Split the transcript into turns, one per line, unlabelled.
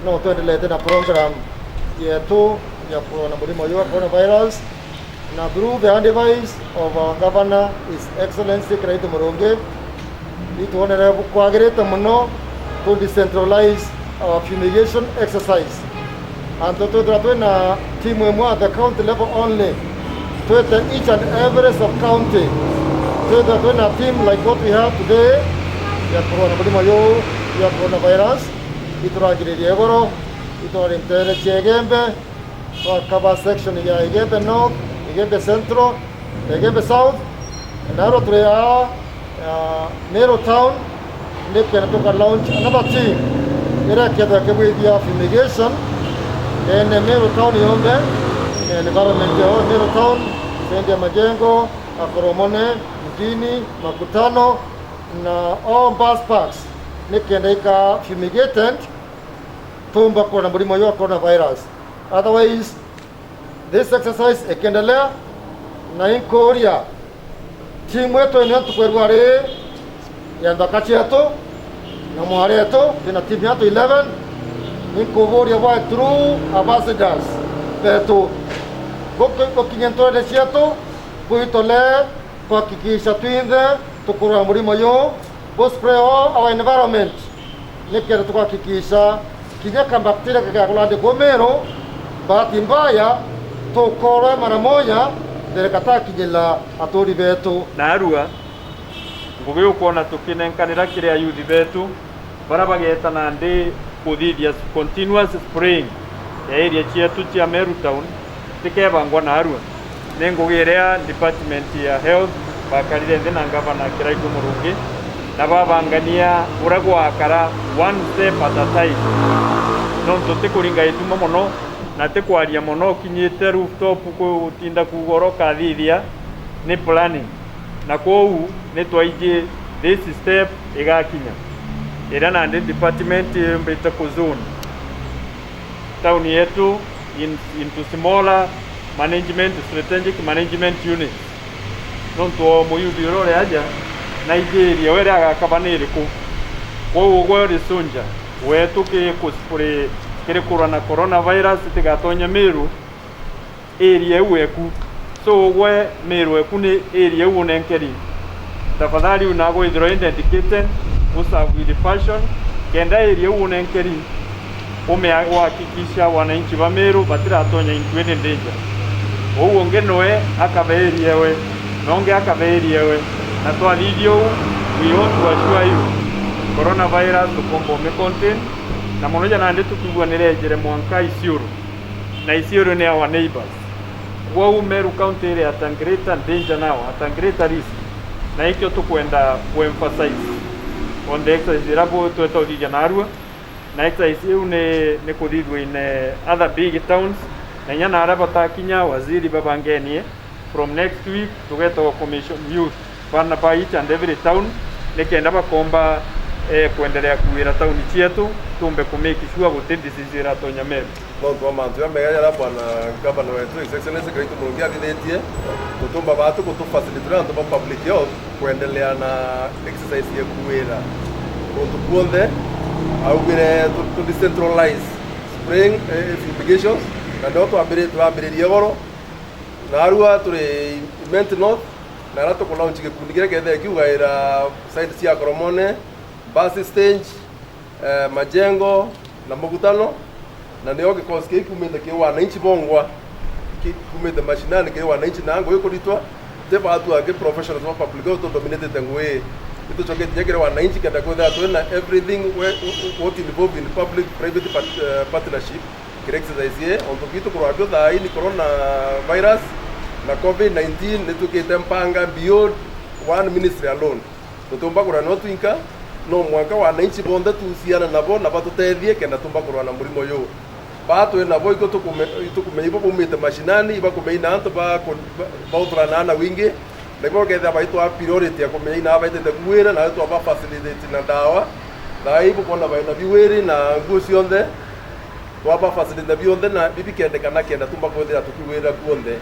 no tuendelee tena program yetu ya corona mlimo wa coronavirus na through the advice of our governor His Excellency Kiraito Murungi ituonere kwagirite muno to decentralize our fumigation exercise and to twina team imwe at the county level only to each and every sub county twina team like what we have today ya corona mlimo ya coronavirus ituragiririe goro itorintere chegembe kwa kaba section ya Igembe North, Igembe Central, Igembe South, naro turea Meru Town nikena toka launch another team ira kiatha kibwithia fumigation ene Meru Town yombe environment ya Meru Town sende majengo akoromone mjini makutano na all bus parks nikenda ika fumigated tumba kwa mlimo wa coronavirus. Otherwise this exercise ikiendelea na inkoria timu yetu inatukwerwa ri ya ndakachi yetu na mwari yetu tuna timu yetu 11 inkoria wa through ambassadors betu gokinyentore yetu kuitole kuhakikisha twinde tukura mlimo yo spray our environment nikere tukahakikisha kinyaka bakteria kakakulande gomero bahati mbaya tukore mara moja derekata kinyela atori betu
na arua ngugi ukona tukinenkanira kiria youth betu bara bagetana ndi kuthithia continuous spraying ya area cietu cia Meru Town tikebangwa na arua ni ngugi iria department ya health bakarire nthi na governor Kiraito Murungi na babangania uragwa akara one step at a time no tutikuringa ituma muno na tikwaria muno kinyite rooftop kutinda kugoroka thithia ni planning na kou ni twaije this step igakinya ira na department mbita ku zone town yetu into smaller management strategic management unit no to muyudiro le aja Nigeria were agakabanire ku wo risunja wetu ke kuspure kire coronavirus tigatonya Meru area weku so we Meru weku ni area unenkeri tafadhali unago idro indicated usa with fashion kenda area unenkeri umehakikisha wananchi wa Meru batiratonya into danger uonge noe akaberia we nonge akaberia we na twa video we want to assure you coronavirus tukombo me contain na monoja na ndetu kugwanire jere mwanka Isiolo na Isiolo ni our neighbors wa Meru County area at greater danger now at greater risk na hikyo tukwenda emphasize on the exercise rabo to di January na exercise ne kudidwe in other big towns na nyana araba takinya waziri babangenie from next week to get our commission youth pana pa each and every town nekenda bakomba kuendelea kuwira town cietu tumbe kumake sure wote disease ratonya Meru
no kwa mantu ya mega ya bwana governor wetu His Excellency Kiraito Murungi athithetie kutumba batu kutufacilitate antu ba public health kuendelea na exercise ya kuwira kuntu kuonde augire to decentralize spraying fumigations na ndo twambiririe goro na arua turi Imment North na rato ko launch gikundi gire gethe kiugaira side cia Koromone bus stage majengo na mugutano na ndio gikosi kikumite ki wananchi bongwa kikumite mashinani ki wananchi nango yukuritwa te batu age professionals wa public auto dominated ngwe ito choke nyegere wananchi kada ko that when everything what involved in public private partnership exercise ye on to kitu kwa byo da ini corona virus na COVID-19 netukite mpanga beyond one ministry alone tutumba kura no twinka no mwaka wananchi bonde tusiana nabo na batutethie kenda tumba kura na murimo yo batu na boy ko tukume ibo bumite mashinani iba kumeina anto ba utrana na wingi na ibo ke da baitu a priority ya kumeina abaite de kuwera na tu aba facilitate na dawa na ibo kona baina biweri na ngusionde waba facilitate na bionde na bibi kende kana kenda tumba ko de tukiwera kuonde